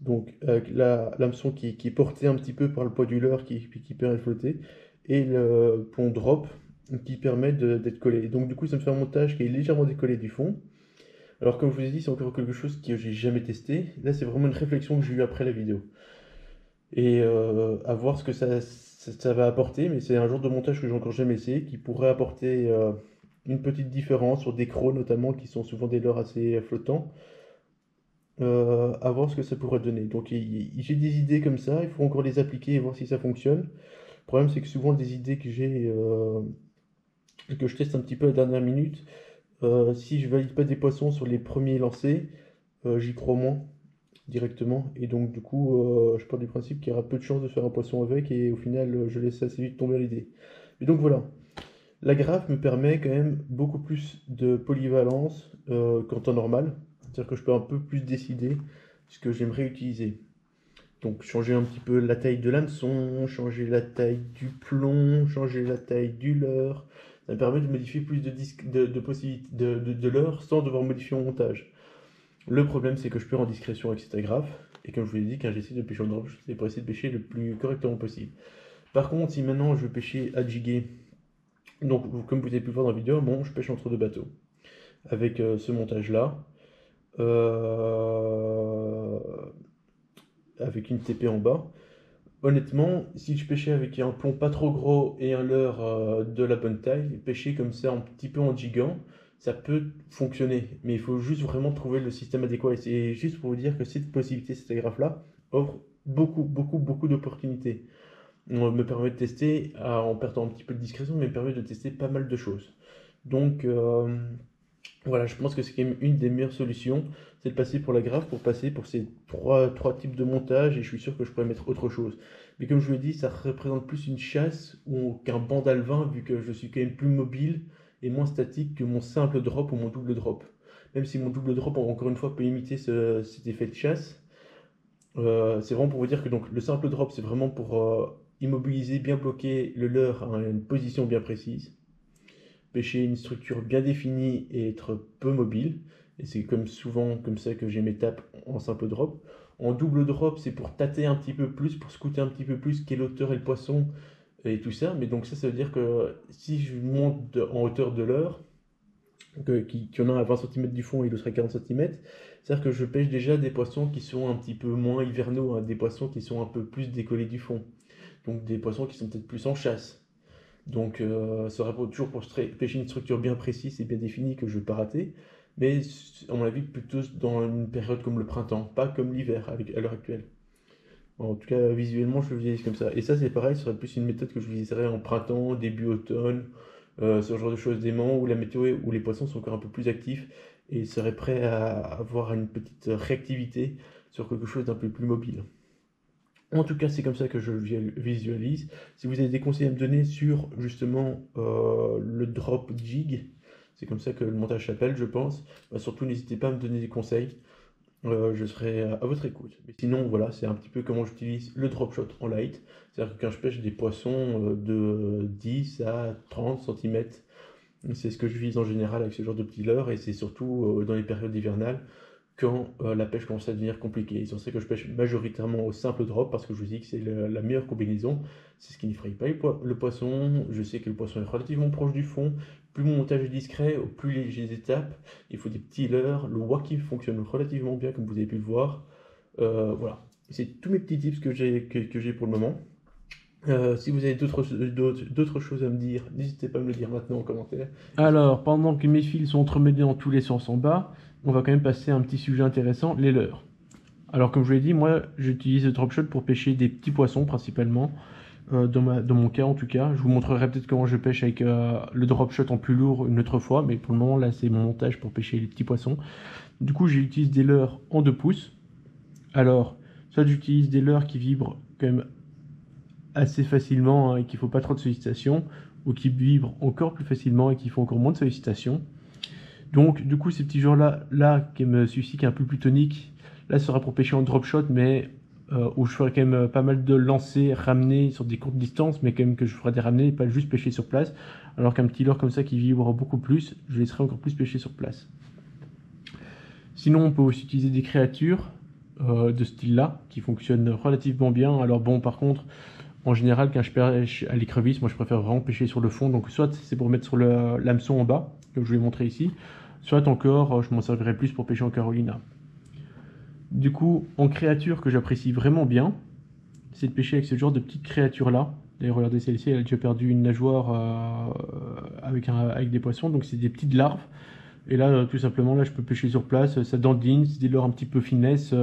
Donc, avec l'hameçon qui est porté un petit peu par le poids du leurre qui permet de flotter, et le pont drop qui permet d'être collé. Donc, du coup, ça me fait un montage qui est légèrement décollé du fond. Alors, comme je vous ai dit, c'est encore quelque chose que j'ai jamais testé. Là, c'est vraiment une réflexion que j'ai eue après la vidéo. Et à voir ce que ça va apporter, mais c'est un genre de montage que j'ai encore jamais essayé, qui pourrait apporter une petite différence sur des crocs notamment, qui sont souvent des leurres assez flottants. À voir ce que ça pourrait donner. Donc j'ai des idées comme ça, il faut encore les appliquer et voir si ça fonctionne. Le problème c'est que souvent des idées que j'ai, que je teste un petit peu à la dernière minute, si je valide pas des poissons sur les premiers lancers, j'y crois moins directement. Et donc du coup, je pars du principe qu'il y aura peu de chances de faire un poisson avec et au final je laisse assez vite tomber l'idée. Et donc voilà. La graphe me permet quand même beaucoup plus de polyvalence qu'en temps normal. C'est-à-dire que je peux un peu plus décider ce que j'aimerais utiliser. Donc changer un petit peu la taille de l'hameçon, changer la taille du plomb, changer la taille du leurre. Ça me permet de modifier plus de possibilités de leurre sans devoir modifier mon montage. Le problème c'est que je perds en discrétion avec cette graphe. Et comme je vous l'ai dit, quand j'essaie de pêcher en drop, c'est pour essayer de pêcher le plus correctement possible. Par contre, si maintenant je veux pêcher à jiguer, donc comme vous avez pu le voir dans la vidéo, bon, je pêche entre deux bateaux. Avec ce montage-là. Avec une TP en bas. Honnêtement, si je pêchais avec un plomb pas trop gros et un leurre de la bonne taille, pêcher comme ça un petit peu en gigant, ça peut fonctionner. Mais il faut juste vraiment trouver le système adéquat. Et c'est juste pour vous dire que cette possibilité, cette graphe-là, offre beaucoup d'opportunités. On me permet de tester, en perdant un petit peu de discrétion, mais me permet de tester pas mal de choses. Donc voilà, je pense que c'est quand même une des meilleures solutions, c'est de passer pour la graphe, pour passer pour ces trois types de montage, et je suis sûr que je pourrais mettre autre chose. Mais comme je vous l'ai dit, ça représente plus une chasse qu'un banc d'alevin, vu que je suis quand même plus mobile et moins statique que mon simple drop ou mon double drop. Même si mon double drop, encore une fois, peut imiter cet effet de chasse, c'est vraiment pour vous dire que donc, le simple drop, c'est vraiment pour immobiliser, bien bloquer le leurre à une position bien précise. Pêcher une structure bien définie et être peu mobile. Et c'est comme souvent comme ça que j'ai mes tapes en simple drop. En double drop, c'est pour tâter un petit peu plus, pour scouter un petit peu plus quelle hauteur est le poisson et tout ça. Mais donc ça veut dire que si je monte en hauteur de leurre, qu'il y en a à 20 cm du fond et l'autre à 40 cm, c'est-à-dire que je pêche déjà des poissons qui sont un petit peu moins hivernaux, hein, des poissons qui sont un peu plus décollés du fond. Donc des poissons qui sont peut-être plus en chasse. Donc ça sera toujours pour pêcher une structure bien précise et bien définie que je ne vais pas rater, mais à mon avis plutôt dans une période comme le printemps, pas comme l'hiver à l'heure actuelle. En tout cas visuellement je le visualise comme ça. Et ça c'est pareil, ce serait plus une méthode que je utiliserais en printemps, début automne, ce genre de choses, des moments où la météo, où les poissons sont encore un peu plus actifs et seraient prêts à avoir une petite réactivité sur quelque chose d'un peu plus mobile. En tout cas, c'est comme ça que je visualise. Si vous avez des conseils à me donner sur justement le drop jig, c'est comme ça que le montage s'appelle, je pense, bah, surtout n'hésitez pas à me donner des conseils. Je serai à votre écoute. Mais sinon, voilà, c'est un petit peu comment j'utilise le drop shot en light. C'est-à-dire que quand je pêche des poissons de 10 à 30 cm, c'est ce que je vise en général avec ce genre de petits leurres, et c'est surtout dans les périodes hivernales, quand la pêche commence à devenir compliquée. C'est pour ça que je pêche majoritairement au simple drop, parce que je vous dis que c'est la meilleure combinaison. C'est ce qui n'effraie pas le poisson. Je sais que le poisson est relativement proche du fond. Plus mon montage est discret, au plus léger les étapes. Il faut des petits leurres. Le wacky fonctionne relativement bien, comme vous avez pu le voir. Voilà, c'est tous mes petits tips que j'ai pour le moment. Si vous avez d'autres choses à me dire, n'hésitez pas à me le dire maintenant en commentaire. Alors, pendant que mes fils sont entremêlés dans tous les sens en bas, on va quand même passer à un petit sujet intéressant, les leurres. Alors comme je vous l'ai dit, moi j'utilise le drop shot pour pêcher des petits poissons principalement, dans mon cas en tout cas. Je vous montrerai peut-être comment je pêche avec le drop shot en plus lourd une autre fois, mais pour le moment là c'est mon montage pour pêcher les petits poissons. Du coup j'utilise des leurres en 2 pouces. Alors, soit j'utilise des leurres qui vibrent quand même assez facilement, hein, et qu'il ne faut pas trop de sollicitation, ou qui vibrent encore plus facilement et qui font encore moins de sollicitation. Donc du coup ces petits genres là qui me celui-ci qui est un peu plus tonique, là sera pour pêcher en drop shot, mais où je ferai quand même pas mal de lancers, ramener sur des courtes distances, mais quand même que je ferai des ramener et pas juste pêcher sur place. Alors qu'un petit leurre comme ça qui vibre beaucoup plus, je laisserai encore plus pêcher sur place. Sinon, on peut aussi utiliser des créatures de ce style-là, qui fonctionnent relativement bien. Alors bon, par contre, en général, quand je pêche à l'écrevisse, moi je préfère vraiment pêcher sur le fond. Donc soit c'est pour mettre sur l'hameçon en bas, comme je vous l'ai montré ici, soit encore, je m'en servirai plus pour pêcher en Carolina. Du coup, en créature que j'apprécie vraiment bien, c'est de pêcher avec ce genre de petites créatures-là. D'ailleurs, regardez, celle-ci, elle a déjà perdu une nageoire avec des poissons, donc c'est des petites larves. Et là, tout simplement, là, je peux pêcher sur place, ça dandine, c'est des leurres un petit peu finesse,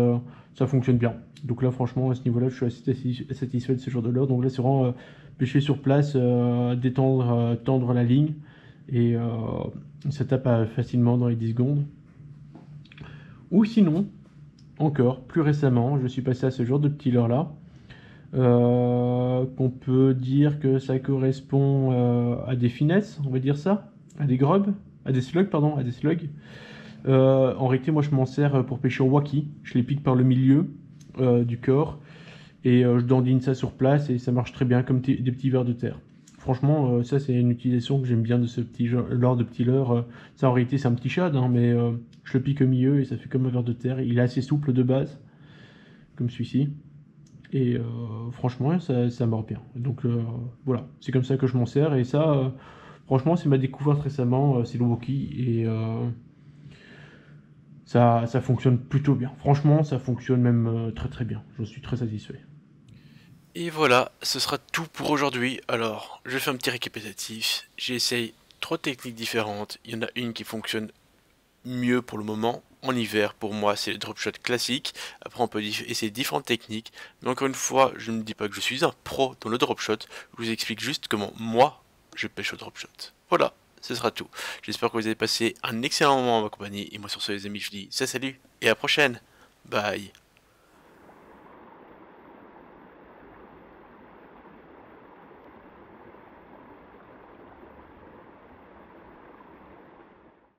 ça fonctionne bien. Donc là, franchement, à ce niveau-là, je suis assez satisfait de ce genre de leurre. Donc là, c'est vraiment pêcher sur place, détendre, tendre la ligne, et ça tape facilement dans les 10 secondes. Ou sinon, encore, plus récemment, je suis passé à ce genre de petit leurre-là, qu'on peut dire que ça correspond à des finesses, on va dire ça, à des grubs. À des slugs, pardon, à des slugs. En réalité, moi, je m'en sers pour pêcher au waki. Je les pique par le milieu du corps et je dandine ça sur place et ça marche très bien comme des petits vers de terre. Franchement, ça, c'est une utilisation que j'aime bien de ce petit leurre de petit leurre. Ça, en réalité, c'est un petit shad, hein, mais je le pique au milieu et ça fait comme un vers de terre. Il est assez souple de base, comme celui-ci. Et franchement, ça mord bien. Donc voilà, c'est comme ça que je m'en sers et ça... franchement, c'est ma découverte récemment, c'est le waki et ça fonctionne plutôt bien. Franchement, ça fonctionne même très très bien. Je suis très satisfait. Et voilà, ce sera tout pour aujourd'hui. Alors, je fais un petit récapitulatif. J'essaye 3 techniques différentes. Il y en a une qui fonctionne mieux pour le moment. En hiver, pour moi, c'est le drop shot classique. Après, on peut essayer différentes techniques. Mais encore une fois, je ne dis pas que je suis un pro dans le drop shot. Je vous explique juste comment moi, je pêche au drop shot. Voilà, ce sera tout. J'espère que vous avez passé un excellent moment en ma compagnie. Et moi, sur ce, les amis, je vous dis salut et à la prochaine. Bye.